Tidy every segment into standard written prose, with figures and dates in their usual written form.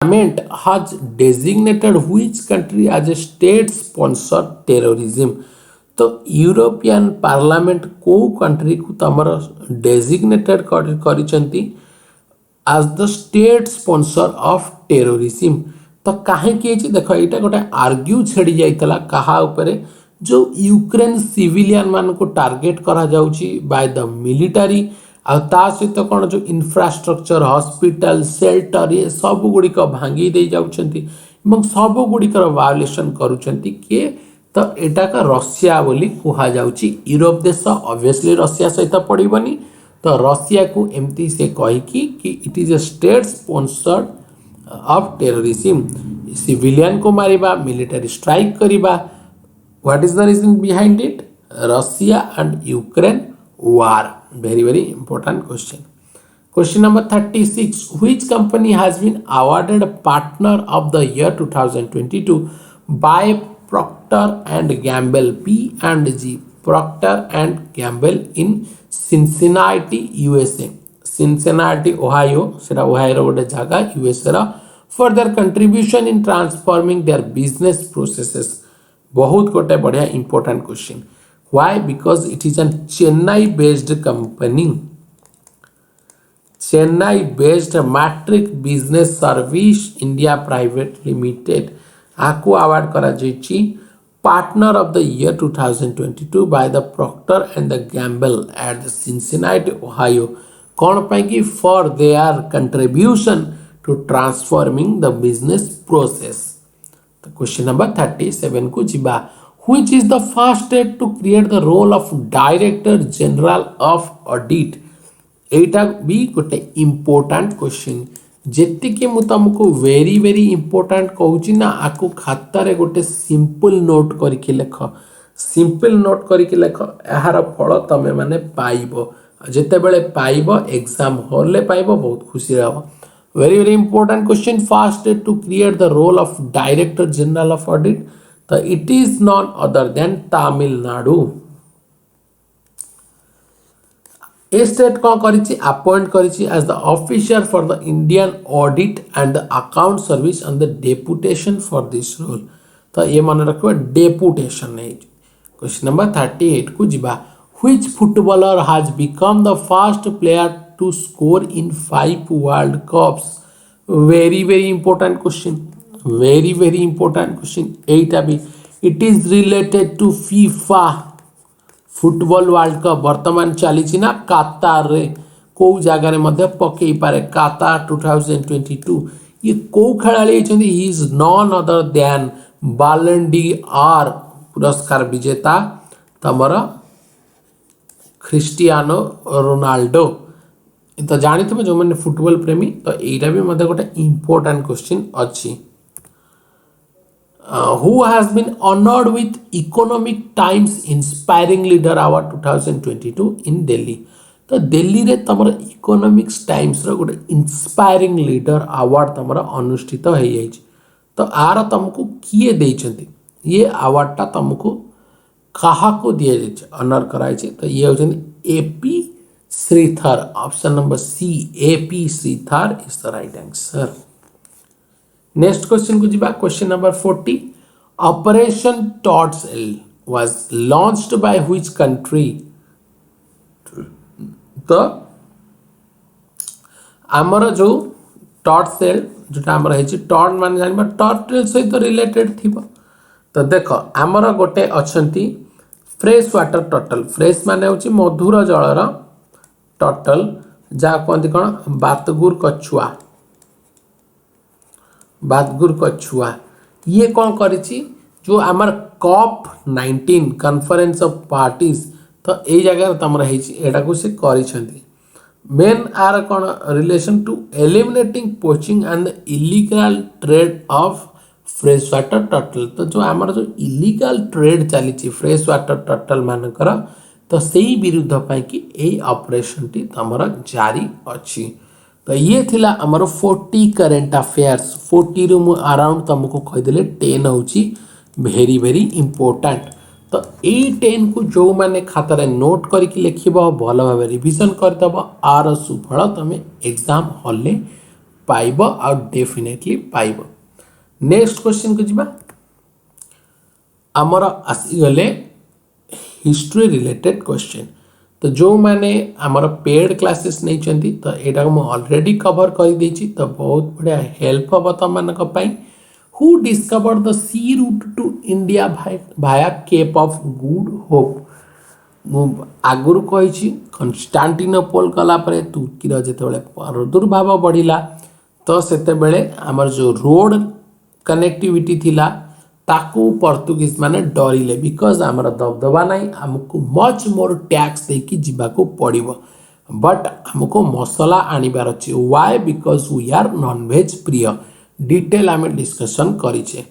Parliament has designated which country as a state sponsored terrorism? तो European parliament को country को तमर designated करिसेंती as the state sponsor of terrorism. तो कहीं देख यहाँ गोटे आर्ग्यू छेड़ी जाइतला कहा उपरे जो यूक्रेन सिविलियन मान को टार्गेट करा जाउची बाय द मिलिटारी आ ता सहित कौन जो इंफ्रास्ट्रक्चर हॉस्पिटल शेल्टर ये सब गुड़िक भांगी दे जाउछंती एवं सब गुड़िकर वायोलेशन करूछंती किए तो एटा का रशिया बोली कुहा जाउची यूरोप देश ऑब्वियसली रशिया सहित पड़िबनी तो रशिया को एमती से कहीकि कि it is a state sponsored of terrorism civilian को मारिबा मिलिटरी स्ट्राइक करिबा what is the reason behind it Russia and Ukraine war very very important question number 36 which company has been awarded partner of the year 2022 by Procter and Gamble P&G Procter and Gamble in Cincinnati USA Cincinnati Ohio सेटा Ohio रो गोटे जगह USA रा for their contribution in transforming their business processes बहुत गोटे बढ़िया important question why because it is a Chennai based company Chennai based Matrix Business Service India Private Limited आको award करा जायछि partner of the year 2022 by the Procter and the Gamble at the Cincinnati Ohio कौन पाई कि for their contribution to transforming the business process तो question number 37 को जिबा which is the first state to create the role of Director General of Audit एटा भी गोटे important question जेतिके मु तुमको very very important कहूची ना आको खातारे गोटे सिंपल नोट करके लेख सिंपल नोट करके लेख यार फल तमे माने पाइबो जेते बेले पाइबो एग्जाम हॉल ले पाइबो बहुत खुशी रहबो very very important question first state to create the role of director general of audit तो it is none other than Tamil Nadu a state कौन करिछि अपॉइंट करिछि as the officer for the Indian audit and the account service and the deputation for this role तो ये मन रखो deputation है question number 38 को जिबा which footballer has become the first player to score in 5 world cups very very important question very very important question 8 भी it is related to FIFA football world cup वर्तमान चली ना कातार रे को जगह मध्य पकई पारे कातार 2022 ये को खेलाड़ी ही is none other then Balan D R पुरस्कार विजेता तमर क्रिस्टियानो रोनाल्डो तो जानी तुम जो मैंने फुटबॉल प्रेमी तो यहाँ भी मतलब गोटे इम्पोर्टाट क्वेश्चन अच्छी who has been honored with Economic Times Inspiring Leader Award 2022 in Delhi तो दिल्ली रे तमर इकोनॉमिक्स टाइम्स रो गोटे इंस्पायरिंग लीडर अवार्ड तमर अनुष्ठित हो जाइछ तो आर तुमको किए देइछंती ये अवार्ड टा तुमको कहा को दिया जाइछ ऑनर कराइ छै तो ये होछन A P Sridhar option number C A P Sridhar is the right answer next question को जिबा question number 40 operation Torch was launched by which country तो आमर जो टॉर्चेल जोटा आमर है टॉर्च मान जानबा टॉर्टल सहित रिलेटेड थिबो तो देखो आमर गोटे अछंती फ्रेश वाटर टर्टल फ्रेश माने होची मधुर जलर टर्टल जा कहंती कोन बातगुर कछुआ बातगुर कछुआ ये कौन करिछि जो आमर कॉप 19 कॉन्फ्रेंस ऑफ पार्टीज तो ए जगह तमरा हेछि एटा को से करिछंती मेन आर कौन relation to eliminating poaching and the illegal trade of fresh water turtle तो जो आमर जो इलीगल ट्रेड चली फ्रेश वाटर टर्टल मानकर तो सही विरुद्ध पाई कि ए ऑपरेशन टी तमरा जारी अछि तो ये थिला हमर 40 करेंट अफेयर्स 40 रु मु अराउंड तुमको कह देले 10 होची वेरी वेरी इंपोर्टेंट तो ए 10 को जो माने खातारे नोट करके लिखिबो भलो भाबे रिवीजन करदबो आर सुफल तमे एग्जाम हॉल ले पाइब आ डेफिनेटली पाइब। नेक्स्ट क्वेश्चन को जीवा आमर आसीगले हिस्ट्री रिलेटेड क्वेश्चन। तो जो मैंने आमर पेड क्लासेस नहीं चंती तो एटा को ऑलरेडी कवर कर देछि तो बहुत बढ़िया हेल्प हम तुम मानक पई। Who discovered the sea route to India via Cape of Good Hope. आगुरी कही कन्स्टांटिनोपल गला परे तुर्कीर जितेबाला प्रादुर्भाव बढ़िला तो सेतेबेले आमर जो रोड कनेक्टिविटी थिला ताकू पर्तुगीज माने डरिले बिकज आमर दबदबा नहीं आमको मच मोर टैक्स देकी जीवाको पड़िबो बट आमको मसला आनिबार अछि why because we are non veg प्रिय डिटेल आम डिस्कशन करिचे।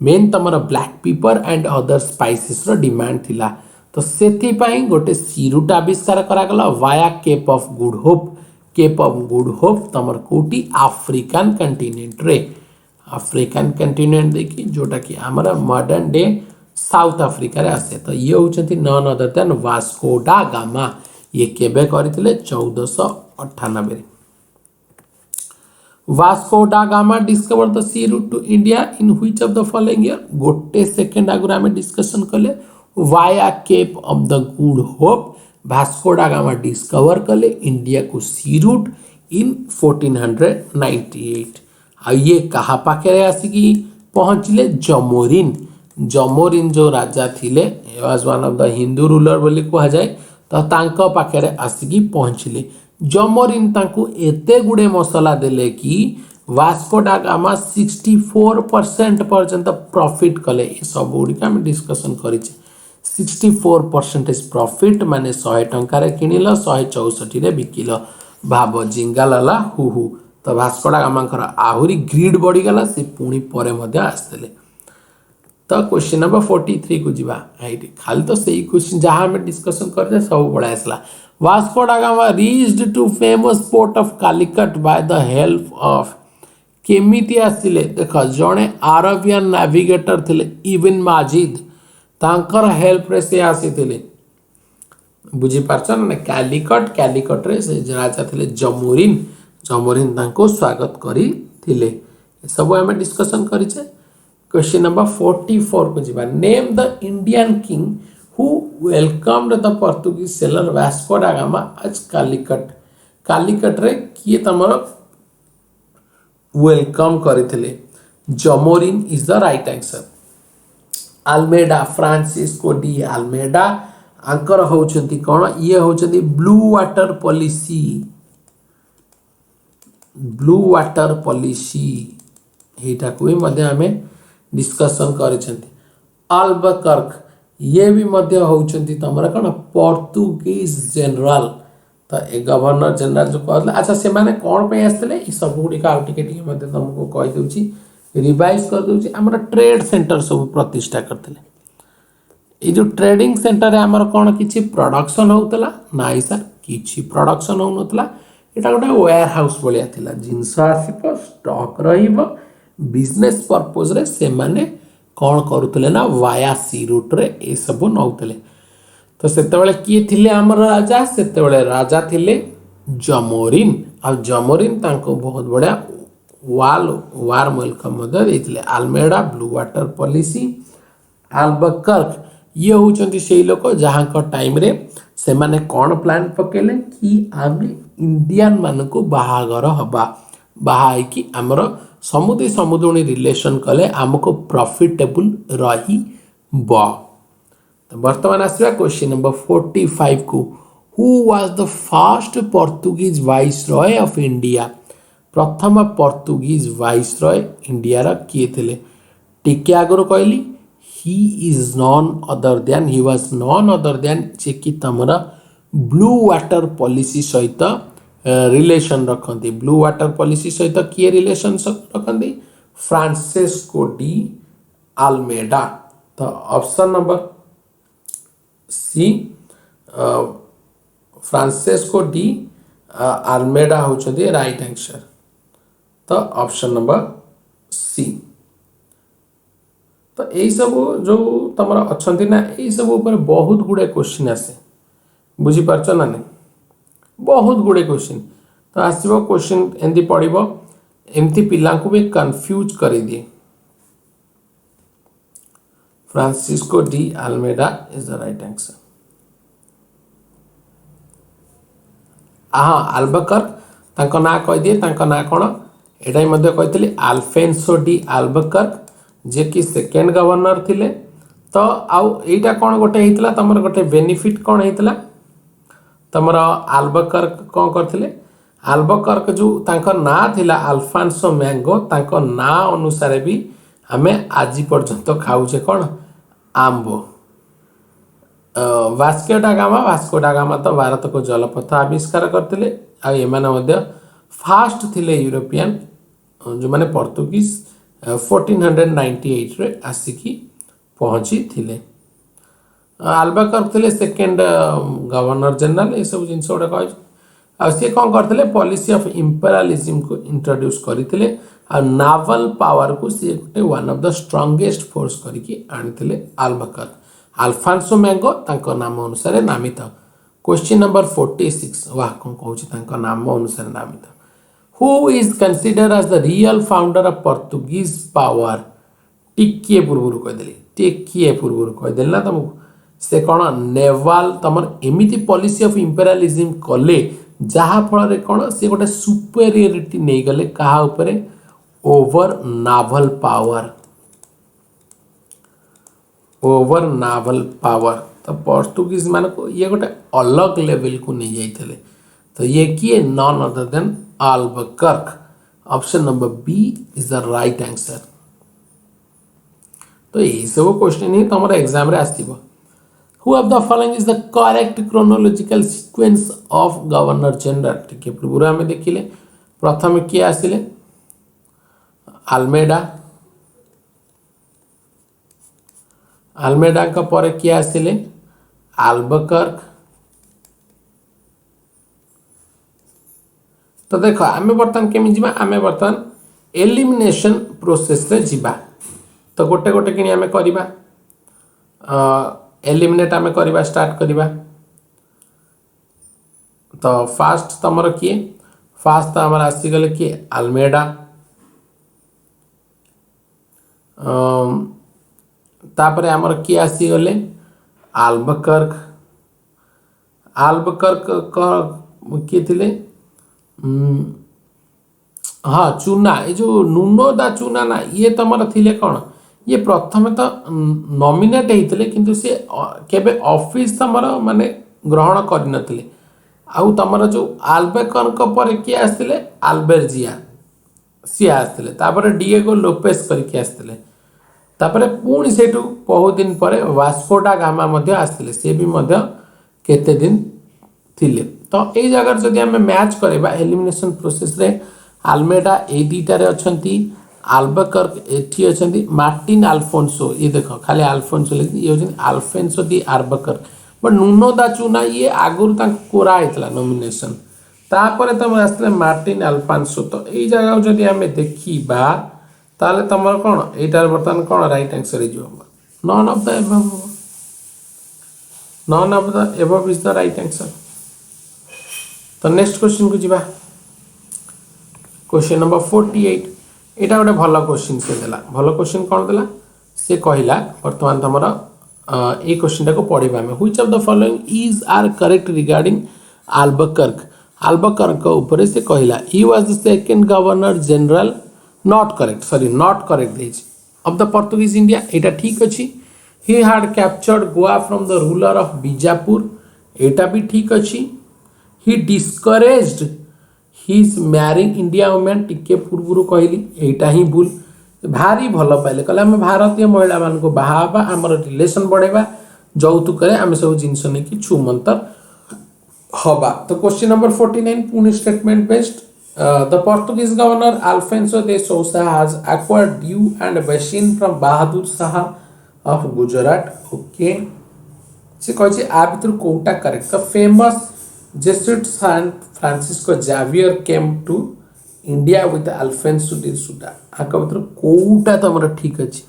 मेन तमर black pepper and other spices रो डिमांड थिला तो सेथिपाई गोटे सी रूट आविष्कार करागला via Cape of Good Hope. Cape of Good Hope तमर कोटी आफ्रिकान कंटिनेंट रे आफ्रिकान कंटिनेंट देखी जोटा कि हमारा मॉडर्न डे साउथ अफ्रिका रे आसे तो ये होचंती none other than Vasco da Gama. ये केबे करथिले 1498 रे। Vasco da Gama discover the sea route to India in which of the following year. गोटे सेकंड आगुरा में डिस्कशन कले via Cape of the Good Hope Vasco da Gama discover कले India को सी रूट इन 1498। आ ये कहा पाखे आसिकी पहुँचले जमोरिन। जमोरिन जो राजा थिले was one of the Hindu ruler बोली कहा जाए तो तांको पाखे आसिकी पहुँचले। जमोरिन तांको एते गुड़े मसला देले कि वास्को डा गामा 64% पर्यंत प्रॉफिट कले। ये सब गुड़िक आम डिस्कशन करिचे 64% प्रॉफिट माने 100 टंकार किनिल 164 रे बिकिल। भाव जिंगालाला हु हु तो वास्को डा गामांकर आहुरी ग्रीड बढ़ीगला से पुणी परे मध्य आसते। तो क्वेश्चन नंबर 43 को जीवा खाली तो सही क्वेश्चन जहाँ हमें डिस्कशन करते सब बड़ा आसला। Vasco da Gama reached to famous port of Calicut by the help of केमिति आसिले देख जड़े आरबियन नेविगेटर थिले इब्न माजिद तांकर हेल्प रे से आसीथिले बुझी पारछन ना। कालिकट कालिकट रे से राजा थिले जमोरिन जमोरिन तांको स्वागत करी थिले। सब हमें डिस्कशन करिचे। क्वेश्चन नंबर 44 को जीवा name the Indian king who welcomed the Portuguese sailor Vasco da Gama आज कालिकट। कालिकट रे किए तमर वेलकम करथिले Zamorin is the right answer. Almeida Francisco de Almeida आंकर होचंती कोन ये होचंती blue water policy. Blue water policy एटा को भी मध्य हमें डिस्कशन करिसेंती। अल्बकर्क ये भी मध्य होचंती तमरा कोन पोर्तुगीज जनरल तो ए गवर्नर जनरल जो कहला। अच्छा से माने कोन पे आस्तले ई सब गुडी का टिके टिके मध्य तुमको कहि दउची रिवाइज कर दउची। हमरा ट्रेड सेंटर सब प्रतिष्ठा करथिले। ए जो ट्रेडिंग सेंटर आमर कोन किछि प्रोडक्शन होतला नाइ सर किछि प्रोडक्शन होनतला। एटा गोटे वेयर हाउस भलिया थिला जिंस आसीप स्टॉक रहिबो बिजनेस पर्पस रे से माने कोन करूतले ना वाया सी रूट रे ए सब नौतले। तो सेतेबेले किए थिले आमर राजा सेतेबेले राजा थिले जमोरिन आ जमोरिन तांको बहुत बढ़िया वार्म वेलकम मध्य देथिले। आल्मेडा ब्लू वाटर पॉलिसी अल्बकर्क ये होचंती सेही लोक जहां का टाइम रे से माने कोन प्लान पकेले कि आमे इंडियन मान को बाहागर हबा बाहाई कि आमर समुद्री समुद्री रिलेशन कले आमको प्रॉफिटेबल रही बा। तो वर्तमान आसवा क्वेश्चन नंबर 45 को who was the first Portuguese viceroy of India. प्रथम पोर्तुगीज वाइसरॉय इंडिया रा किए थिले टिके आगरो कहली he is none other than he was none other than जे कि तमरा ब्लू वाटर पॉलिसी सहित रिलेशन रखती। ब्लू वाटर पॉलिसी सहित किए रिलेशन रखती फ्रांसिस्को डी आल्मेडा। तो option number C Francisco de Almeida होचंती राइट आंसर। तो ऑप्शन नंबर सी। तो यही सब जो तुम अच्छा ना यही सब ऊपर बहुत गुड़े क्वेश्चन आसे बुझीपार ना नहीं बहुत गुड़े क्वेश्चन। तो आसो क्वेश्चन एमती पड़ो एमती पिला को भी कंफ्यूज कर दिए। Francisco de Almeida is the right answer. हाँ अल्बकर्क तांको ना कह दिए तांको ना कौन एटा मध्य कहते अल्फेंसो डी अल्बकर्क जे कि सेकेंड गवर्नर थिले। तो आउ एटा कौन गोटे होता तुम गोटे बेनिफिट कौन होता तुमर अल्बकर्क कौन करथिले अल्बकर्क जो तांको ना थिला अल्फांसो मैंगो तांको ना अनुसार भी आमे आज पर्यंत खाऊचे कौन आंबो। वास्को डा गामा तो भारत को जलपथ आविष्कार करते आने फास्ट थिले यूरोपियन जो माने पोर्तुगीज 1498 रे आसिकी पहुंची थिले। अल्बकर्क थिले सेकेंड गवर्नर जनरल ये सब जिनस गोटे कह सी कौन करते पॉलिसी ऑफ इंपेरियलिज्म को इंट्रोड्यूस करते नावल पावर को सी गोटे one of the strongest force करके आनी अल्बकर्क। अल्फांसो मैंगो तांको नाम अनुसार नामित। क्वेश्चन नंबर 46 वाह कौन कहूँ नाम अनुसार नामित। Who is consider as the real founder of Portuguese power टिकिए पूर्व कहीदेली टिकिए पूर्व कहीदेली ना तुमको से कौन नेवाल तुम एमती पॉलिसी ऑफ इंपेरियलिज्म कले जहाँ फल कौन सी गोटे सुपेरियरिटी नहीं गले कहा उपरे over novel power over novel power. तो पोर्तुगीज मान को ये गोटे अलग लेवल को नहीं जाइए। तो ये किए none other than Albuquerque. Option number B is the right answer. तो यही सब क्वेश्चन ही तुम एग्जाम रे आसीबो। Who of the following is the correct chronological sequence of governor general टिके पूर्व आम देखिले प्रथम किए आसिले अल्मेडा अल्मेडा पर किए आसिले अल्बकर्क। तो देख आम बर्तमान केमी जीवा आम बर्तमान एलिमिनेशन प्रोसेस रे जीवा। तो गोटे गोटे कि आम करवा एलिमिनेट आम करवा स्टार्ट करवा। तो फास्ट तुमर किए फास्ट आमर आसीगले किए अल्मेडा तापर आमर किए आसीगले अल्बकर्क। अल्बकर्क किए थिले हाँ चूना ये जो नुनो दा चूना ना ये तुम थिले कौन ये प्रथम तो नॉमिनेट होते किंतु सी केबे ऑफिस तुम माने ग्रहण करनथिले। आउ तुम जो अल्बकर्क पर किए आसते अल्बेर्जिया सी आसते तापर डिएगो लोपेस करके आसते तापर पुणी से बहुत दिन पर वास्को डा गामा आसते सी भी केते दिन थिले। तो ये जगह जदि आम मैच करवा एलिमिनेशन प्रोसेस रे अल्मेडा ए दुटारे अच्छी अल्बकर्क एठी अच्छी मार्टिन अल्फोंसो ये देख खाली अल्फोंसो लिखी ये होती अल्फेंसो दी अल्बकर्क बट नुनो दा चूना ये आगुरी कोरा होता नॉमिनेशन तापर तुम आसते मार्टिन अल्फांसो। तो ये जगह जदि आम देखा ताले तुम कौन यार बर्तमान कौन right answer none of the above none of the above is the right answer. तो नेक्स्ट क्वेश्चन को जीवा क्वेश्चन नंबर 48 एटा गोटे भल क्वेश्चन से देला भल क्वेश्चन कौन देला से कहला बर्तमान तुम ये क्वेश्चन टाक पढ़ा आम which of the following is are correct regarding Albuquerque. Albuquerque ऊपर से कहला he was the second governor general not correct sorry not correct of the Portuguese India एटा ठीक अच्छी। He had captured Goa from the ruler of Bijapur एटा भी ठीक अच्छी। He discouraged his marrying India women टिके पूर्व कहली एटा ही भूल भारी भल पाइले कहले आम भारतीय महिला मान को बाहाबा आमर रिलेशन बढ़ेबा যৌতুক आम सब जिनस नहीं छु मंतर हवा। तो क्वेश्चन नंबर 49 पुणे statement based the Portuguese governor Alfonso de Sousa has acquired Diu and Bassein from Bahadur Shah of Gujarat. Okay से कहे आ भर कौटा correct. The famous Jesuit saint Francisco Xavier came to India with Alfonso de Sousa आक भर कौटा तुम ठीक अच्छे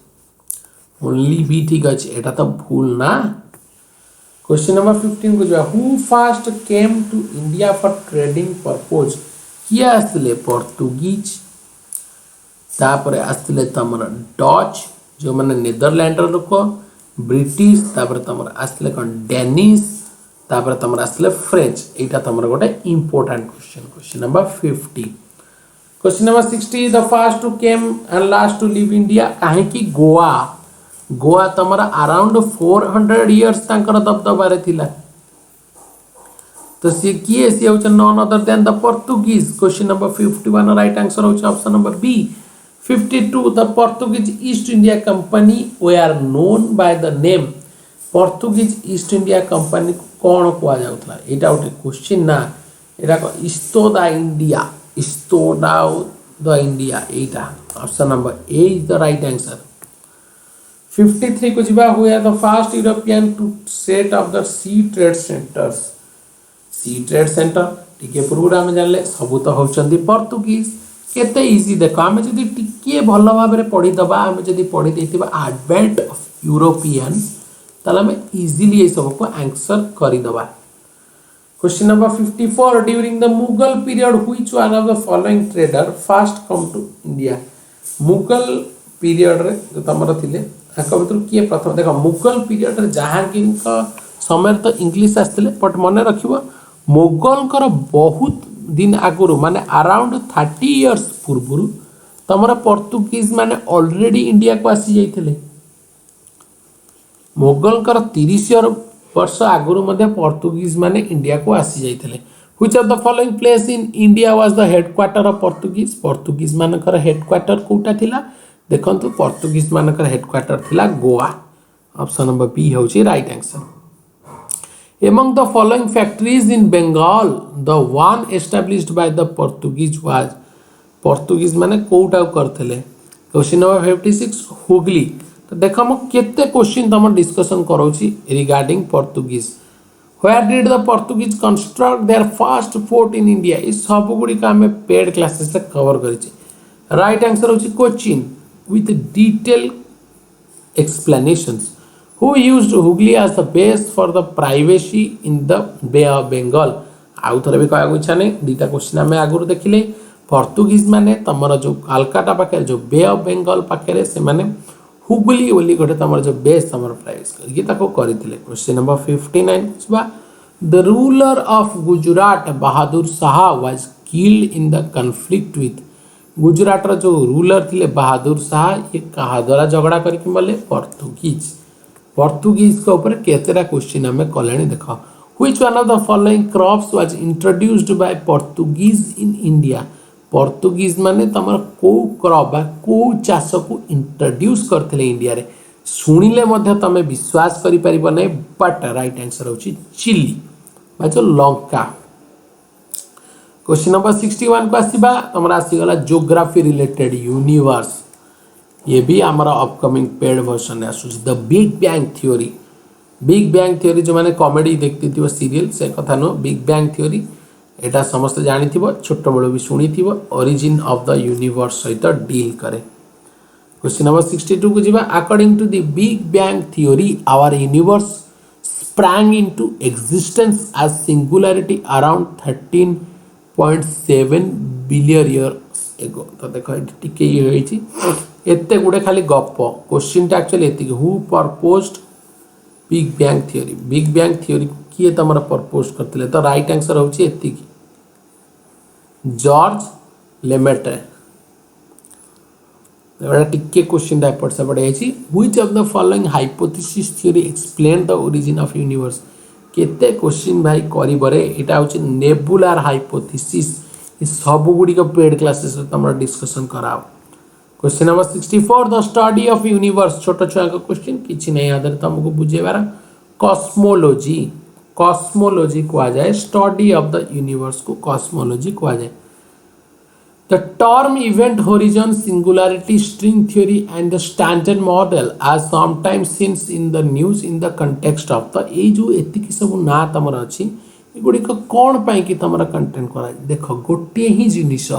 ओनली भी ठीक अच्छे एटा तो भूल ना। क्वेश्चन नंबर 15 को जो who first came to India for trading purpose किए आसते पोर्तुगीज तापर आसते तुम डच जो मैंने नेदरलैंड लोक ब्रिटिश तापर तुम आसते कौन डेनिश तापर तुम आसते फ्रेंच यहाँ तुम गोटे important question number 50 question number 60 the first to came and last to leave India कहीं गोवा गोवा तुम अराउंड 400 इयर्स दबदबारे थिला तो सी किए सी होचन none other than the Portuguese question number 51 right answer होच option number B 52 the Portuguese East India Company they are known by the name Portuguese East India Company कौन कुआ जाउतला एटा गोटे क्वेश्चन ना एटा को इस्तोदा द इंडिया एटा option number A is the right answer 53 को जिबा हुआ the first European to set up the sea trade centres C trade centre टिके पूर्व आम जानले सबू तो होचंदी पोर्तुगीज केते इजी देखो आम जदि टिके भल भाव में पढ़ीदबा आम जदि पढ़ी देथिबा एडवेंट ऑफ यूरोपियन ताले आम इजीली ये सब को आंसर करिदबा question number 54 during the Mughal period which one of the following trader first come to India Mughal period रे जो तमर थिले आक भीतर किए प्रथम देखो मुगल पीरियड रे जहांगीर का समय तो इंग्लिश आसते बट मन रखिबो मोगल बहुत दिन आगुरी माने अराउंड 30 इयर्स पूर्व तुम पोर्तुगीज माने ऑलरेडी इंडिया को आसी जाइए मोगल 30 वर्ष आगुरी पोर्तुगीज माने इंडिया को आसी जाइए which of the following place in India was the headquarter of Portuguese मानकर हेडक्वार्टर कोटा थिला देखंतु पोर्तुगीज मानकर हेडक्वार्टर थिला गोवा ऑप्शन नंबर बी होची right answer Among the following factories in Bengal, the one established by the Portuguese was Portuguese माने कोटा करथले question number 56 Hooghly तो देखो हम केते क्वेश्चन तम डिस्कशन करोची regarding Portuguese Where did the Portuguese construct their first fort in India इस सब गुडी का हमें पेड क्लासेस से कवर करिछि राइट आंसर होची Cochin with detailed explanations who used Hooghly as the base for the privacy in the Bay of Bengal आउ थरे भी कहया इच्छा नहीं दीटा क्वेश्चन हमें आगुर देखिले पोर्तुगीज माने तमर जो कलकत्ता पाखे जो बे ऑफ बेंगल पाखे से माने हुगली बोली गोटे तमर जो बेस तमर प्राइस करके ताको करिथिले क्वेश्चन नंबर 59 बा the ruler of Gujarat Bahadur Shah was killed in the conflict with Gujarat रो जो रूलर थिले बहादुर शाह ये कहा द्वारा झगड़ा करके मले पोर्तुगीज के ऊपर केतेरा क्वेश्चन हमें कलेनी देखो which one of the following crops was introduced by Portuguese in India Portuguese माने तमर को क्रॉप बा को चाष को इंट्रोड्यूस करथिले इंडिया रे सुनिले मध्ये तमे विश्वास करि परिबो नै बट राइट आंसर होची चिली बा जो लंका क्वेश्चन नंबर 61 को आसीबा तमरा आसी गला ज्योग्राफी रिलेटेड यूनिवर्स ये भी हमारा अपकमिंग पेड वर्जन है द बिग बैंग थ्योरी जो मैंने कॉमेडी देखती थी वो सीरियल से कथा नुह बिग बैंग थ्योरी एटा समस्त जानी छोट बड़ भी शुणी ओरिजिन ऑफ द यूनिवर्स सहित डील करे क्वेश्चन नंबर 62 को जीवा according to the big bang theory our universe sprang into existence as singularity around 13.7 billion years ago तो देखो टिके ये होईची एते गुडे खाली गप क्वेश्चन टा एक्चुअली एति who proposed big bang theory किए तमरा प्रपोज करथिले तो राइट आंसर होची एति जॉर्ज लेमेट्रे एटा टिके क्वेश्चन टा एपट से पड़े छी which of the following hypothesis theory explain the origin of universe केते क्वेश्चन भाई करिबरे एटा होची नेबुलर हाइपोथेसिस ई सब गुडी को पेड क्लासेस रे तमरा डिस्कशन कराओ question number 64 the study of universe छोट छुआ का क्वेश्चन किछि नै आदर तुमको बुझेबार कॉस्मोलॉजी को जाए स्टडी ऑफ द यूनिवर्स को कॉस्मोलॉजी को जाए the term event horizon singularity string theory and the standard model are sometimes seen in the news in the context of the a जो एतिकी सब ना तमर अछि एगुडी को कोन पाई कि तमरा कंटेंट करा देखो गोटे ही जिनिस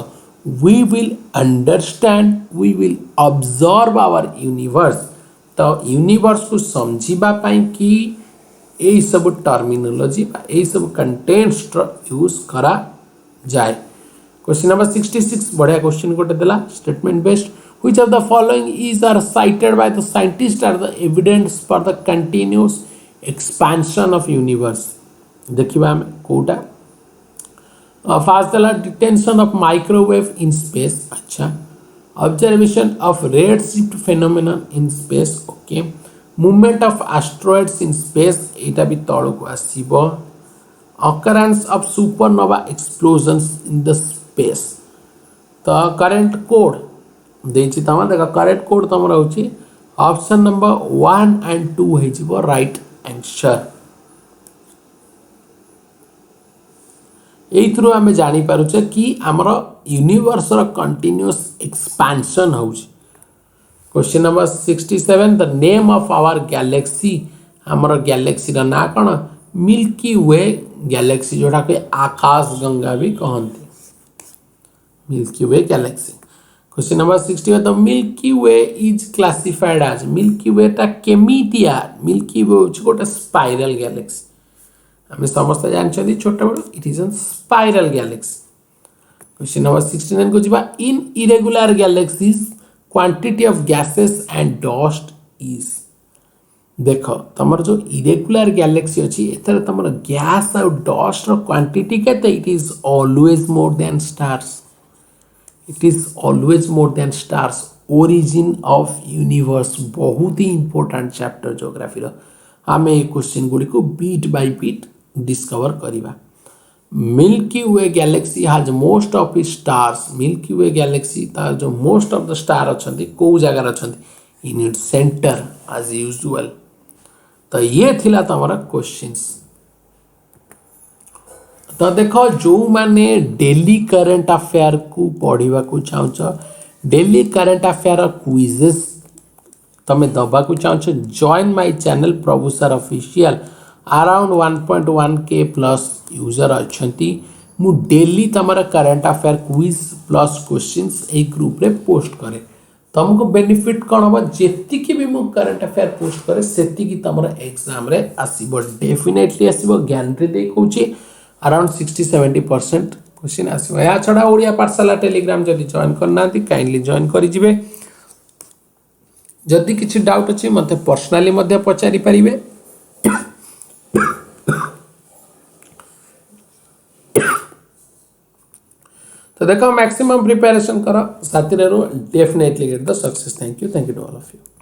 we will understand we will observe our universe तो यूनिवर्स को समझिबा पाई कि ए सब टर्मिनोलॉजी ए सब कंटेंट्स यूज करा जाए क्वेश्चन नंबर 66 बढ़िया क्वेश्चन गोटे देला statement based Which of the following is are cited by the scientists are the evidence for the continuous expansion of universe? देखिबा हम कोटा फास्ट देला detection of microwave in space अच्छा observation of red shift phenomenon in space okay movement of asteroids in space एटा भी तळ को आसीबो occurrence of supernova explosions in the space तो current code देछि तमा देखा current code तम रहउछि ऑप्शन नंबर 1 and 2 हे जिवो राइट आंसर एथरो हमें जानि पारुछे कि हमर यूनिवर्स रो कंटीन्यूअस एक्सपेंशन होउछि question number 67 the name of our galaxy हमर गैलेक्सी रा ना कोन मिल्की वे गैलेक्सी जोटा के आकाश गंगा भी कहते Milky way galaxy question number 60 the Milky Way is classified as Milky Way टा केमितिया मिल्की वे होछि गोटे स्पाइरल गैलेक्सी हमें समस्त जानछथि छोटा बड़ it is a spiral galaxy question number 69 को जिबा in irregular galaxies quantity of gases and dust is देख तुम जो इरेगुलर गैलेक्सी अच्छी एथर तुम गैस और डस्ट क्वांटिटी केते it is always more than stars it is always more than stars origin of universe बहुत ही इंपोर्टेंट चैप्टर ज्योग्राफी रो आमे ए क्वेश्चन गुडी को बीट बाय बीट डिस्कवर करिबा milky way galaxy has most of its stars milky way galaxy तार जो मोस्ट ऑफ द स्टार अछंती को जगह अछंती in its centre as usual तो ये थिला तमरा क्वेश्चंस तो देखो जो माने डेली करंट अफेयर को पढ़िबा को चाहछ डेली करंट अफेयर क्विजेस तमे दबा को चाहछ join my channel Prabhu sir official around 1.1 K plus user अछंती मु डेली तमरा current affair quiz plus questions ए ग्रुप रे पोस्ट करे तुमको बेनिफिट कौन हम जी भी मु करंट अफेयर पोस्ट करे सेतिकी तुम एग्जाम रे आसीबो डेफिनेटली आसीबो गारंटी दे कहूची अराउंड 60-70% क्वेश्चन आसीबो या छडा ओडिया पाठशाला टेलीग्राम जदी जॉइन करना काइंडली जॉइन करि जिवे जदी किछि डाउट अछि मते पर्सनली मध्ये पचारि परिबे तो देखो मैक्सिमम प्रिपरेशन करो साथी रो definitely get the success thank you to all of you